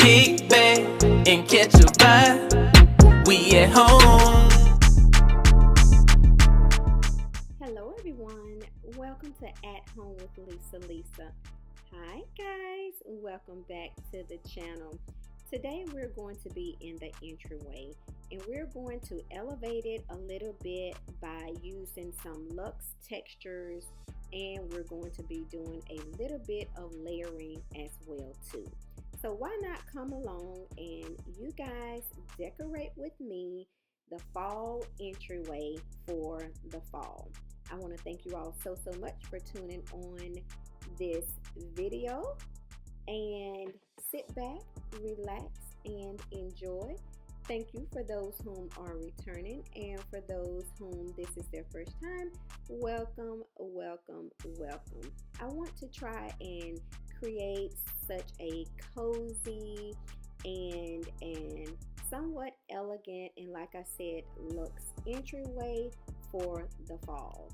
kick back and catch a vibe. We at home. Hello everyone, welcome to At Home with Lisa. Hi guys, welcome back to the channel. Today we're going to be in the entryway and we're going to elevate it a little bit by using some Luxe textures, and we're going to be doing a little bit of layering as well too. So why not come along and you guys decorate with me the fall entryway for the fall. I want to thank you all so much for tuning on this video, and sit back, relax, and enjoy. Thank you for those whom are returning, and for those whom this is their first time, welcome. I want to try and create such a cozy and somewhat elegant and, like I said, Luxe entryway for the fall.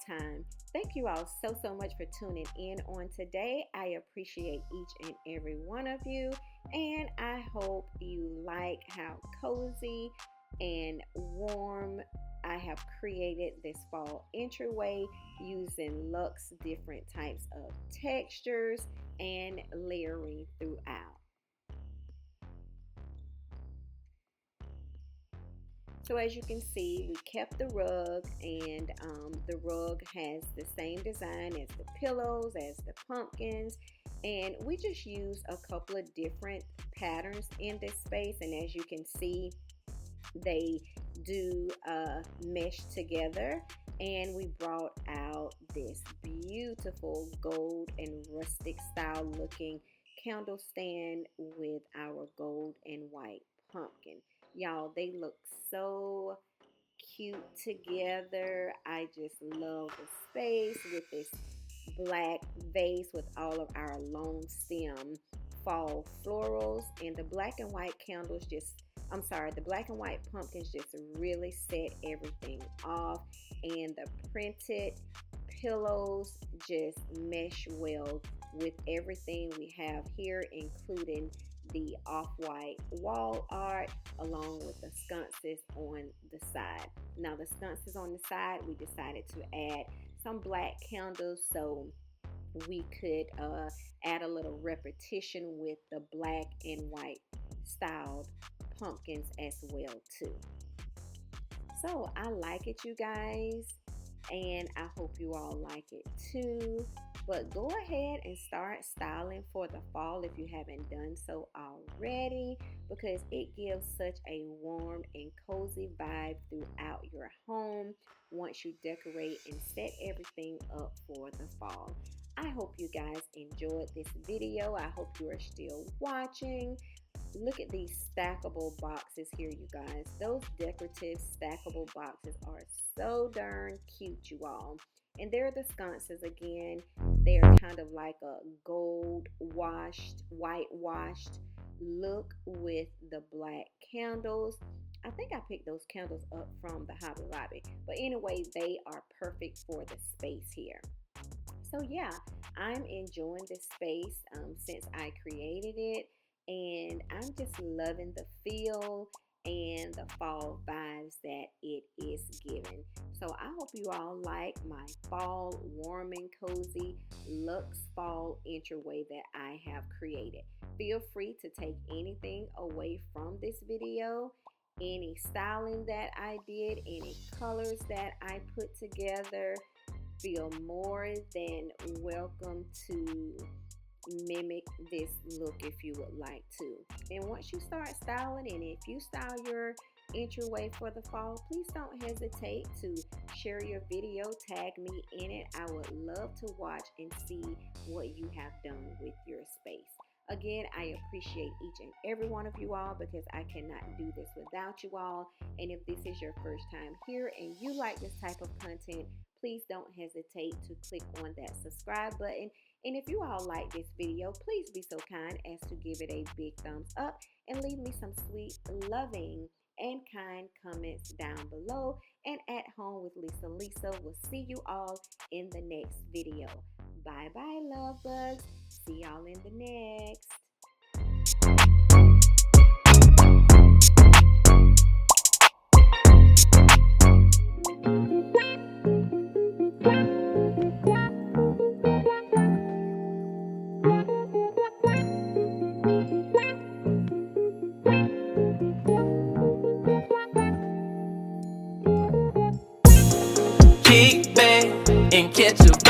time. Thank you all so much for tuning in on today. I appreciate each and every one of you, and I hope you like how cozy and warm I have created this fall entryway using Luxe different types of textures and layering throughout. So as you can see, we kept the rug, and the rug has the same design as the pillows, as the pumpkins, and we just used a couple of different patterns in this space. And as you can see, they do mesh together, and we brought out this beautiful gold and rustic style looking candle stand with our gold and white pumpkin. Y'all, they look so cute together. I just love the space with this black vase with all of our long stem fall florals, and the black and white candles the black and white pumpkins just really set everything off, and the printed pillows just mesh well with everything we have here, including the off-white wall art along with the sconces on the side. Now the sconces on the side, we decided to add some black candles so we could add a little repetition with the black and white styled pumpkins as well too. So I like it, you guys, and I hope you all like it too. But go ahead and start styling for the fall if you haven't done so already, because it gives such a warm and cozy vibe throughout your home once you decorate and set everything up for the fall. I hope you guys enjoyed this video. I hope you are still watching. Look at these stackable boxes here, you guys. Those decorative stackable boxes are so darn cute, you all. And they're the sconces again. They are kind of like a gold washed, whitewashed look with the black candles. I think I picked those candles up from the Hobby Lobby. But anyway, they are perfect for the space here. So yeah, I'm enjoying this space since I created it. And I'm just loving the feel and the fall vibes that it is giving. So I hope you all like my fall warm and cozy Luxe fall entryway that I have created. Feel free to take anything away from this video, any styling that I did, any colors that I put together. Feel more than welcome to mimic this look if you would like to. And once you start styling, and if you style your entryway for the fall, please don't hesitate to share your video, tag me in it. I would love to watch and see what you have done with your space. Again, I appreciate each and every one of you all, because I cannot do this without you all. And if this is your first time here and you like this type of content, please don't hesitate to click on that subscribe button. And if you all like this video, please be so kind as to give it a big thumbs up and leave me some sweet, loving, and kind comments down below. And At Home with Lisa will see you all in the next video. Bye bye, love bugs. See y'all in the next. Kick back and catch a